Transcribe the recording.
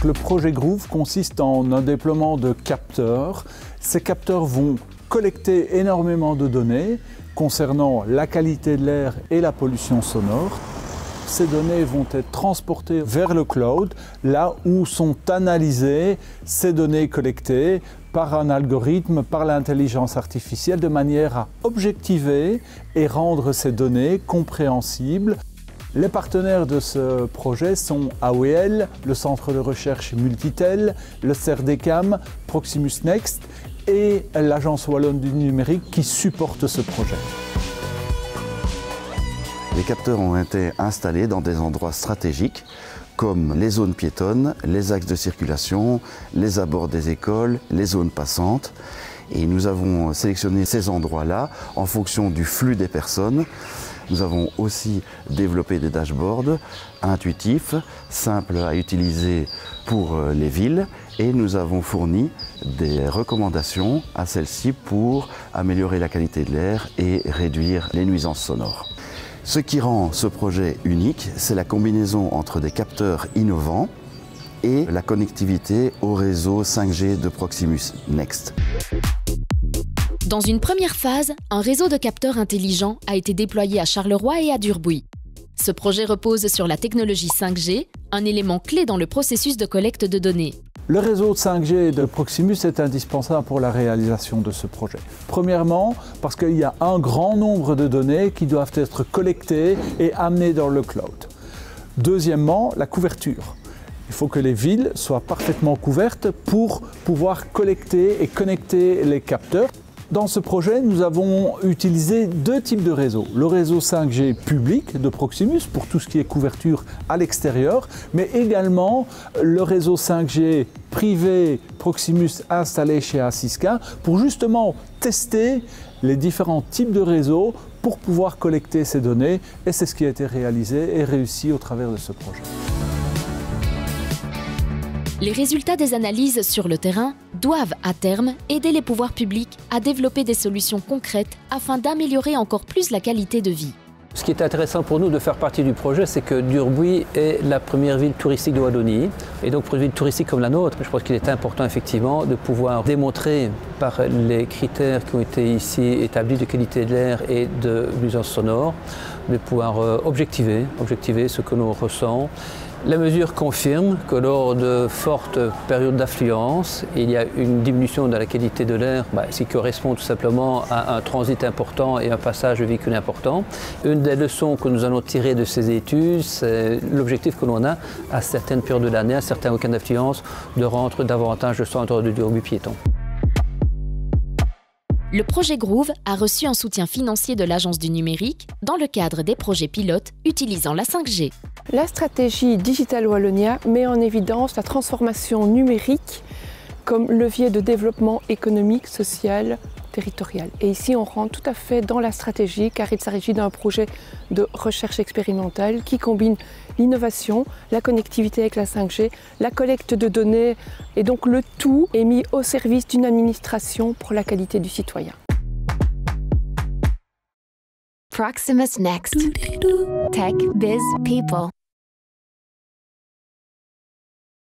le projet Groove consiste en un déploiement de capteurs. Ces capteurs vont collecter énormément de données concernant la qualité de l'air et la pollution sonore. Ces données vont être transportées vers le cloud, là où sont analysées ces données collectées par un algorithme, par l'intelligence artificielle, de manière à objectiver et rendre ces données compréhensibles. Les partenaires de ce projet sont AOL, le Centre de recherche Multitel, le CERDECAM, Proximus Next et l'Agence wallonne du numérique qui supporte ce projet. Les capteurs ont été installés dans des endroits stratégiques comme les zones piétonnes, les axes de circulation, les abords des écoles, les zones passantes. Et nous avons sélectionné ces endroits-là en fonction du flux des personnes. Nous avons aussi développé des dashboards intuitifs, simples à utiliser pour les villes. Et nous avons fourni des recommandations à celles-ci pour améliorer la qualité de l'air et réduire les nuisances sonores. Ce qui rend ce projet unique, c'est la combinaison entre des capteurs innovants et la connectivité au réseau 5G de Proximus Next. Dans une première phase, un réseau de capteurs intelligents a été déployé à Charleroi et à Durbuy. Ce projet repose sur la technologie 5G, un élément clé dans le processus de collecte de données. Le réseau 5G de Proximus est indispensable pour la réalisation de ce projet. Premièrement, parce qu'il y a un grand nombre de données qui doivent être collectées et amenées dans le cloud. Deuxièmement, la couverture. Il faut que les villes soient parfaitement couvertes pour pouvoir collecter et connecter les capteurs. Dans ce projet, nous avons utilisé deux types de réseaux. Le réseau 5G public de Proximus pour tout ce qui est couverture à l'extérieur, mais également le réseau 5G privé Proximus installé chez Assiska pour justement tester les différents types de réseaux pour pouvoir collecter ces données. Et c'est ce qui a été réalisé et réussi au travers de ce projet. Les résultats des analyses sur le terrain doivent, à terme, aider les pouvoirs publics à développer des solutions concrètes afin d'améliorer encore plus la qualité de vie. Ce qui est intéressant pour nous de faire partie du projet, c'est que Durbuy est la première ville touristique de Wallonie. Et donc pour une ville touristique comme la nôtre, je pense qu'il est important effectivement de pouvoir démontrer par les critères qui ont été ici établis de qualité de l'air et de nuisances sonores, de pouvoir objectiver ce que l'on ressent. La mesure confirme que lors de fortes périodes d'affluence, il y a une diminution de la qualité de l'air, ce qui correspond tout simplement à un transit important et un passage de véhicules important. Une des leçons que nous allons tirer de ces études, c'est l'objectif que l'on a à certaines périodes de l'année, à certains week-ends d'affluence, de rendre davantage le centre de Durbuy piéton. Le projet Groove a reçu un soutien financier de l'Agence du numérique dans le cadre des projets pilotes utilisant la 5G. La stratégie Digital Wallonia met en évidence la transformation numérique comme levier de développement économique, social, territorial. Et ici, on rentre tout à fait dans la stratégie car il s'agit d'un projet de recherche expérimentale qui combine l'innovation, la connectivité avec la 5G, la collecte de données et donc le tout est mis au service d'une administration pour la qualité du citoyen. Proximus Next. Tech Biz People.